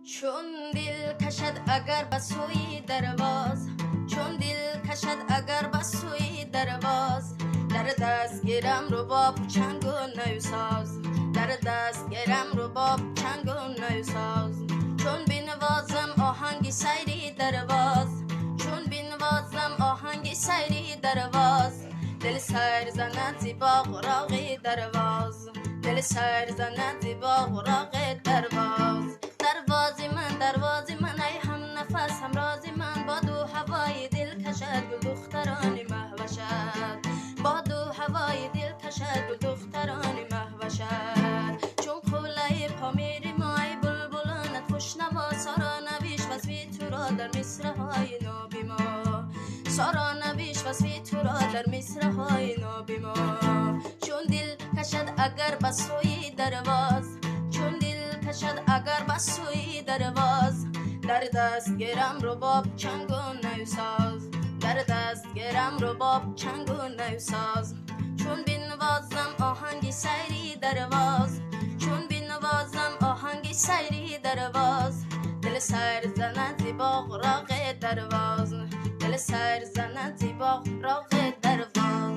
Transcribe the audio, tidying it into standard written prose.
چون دل کشد اگر به سوی درواز، چون دل کشد اگر به سوی درواز، در دست گیرم رباب چنگ و نیوساز، در دست گیرم رباب چنگ و نیوساز. چون بنوازم آهنگ سیری درواز، چون بنوازم آهنگ سیری درواز، دل سیر زند زیبا غراقی درواز، دل سیر زند زیبا غراقی درواز. دروازی من ای هم نفس هم رازی من، با دو هوای دل کشد گل دخترانی مهوشد، با دو هوای دل کشد گل دخترانی مهوشد. چون قوله پا میری ما ای بلبلانت خوشنوا، سارا نویش وصفی تو را در مصرهای نابی ما، سارا نویش وصفی تو را در مصرهای نابی ما. چون دل کشد اگر به سوی درواز، چون دل کشد اگر به سوی درواز، در دست گیرم رباب چنگ و نیوساز، در دست گیرم رباب چنگ و نیوساز. چون بنوازم آهنگ سیری درواز، چون بنوازم آهنگ سیری درواز، دل سیر زند زیبا غراق درواز، دل سیر زند زیبا غراق درواز.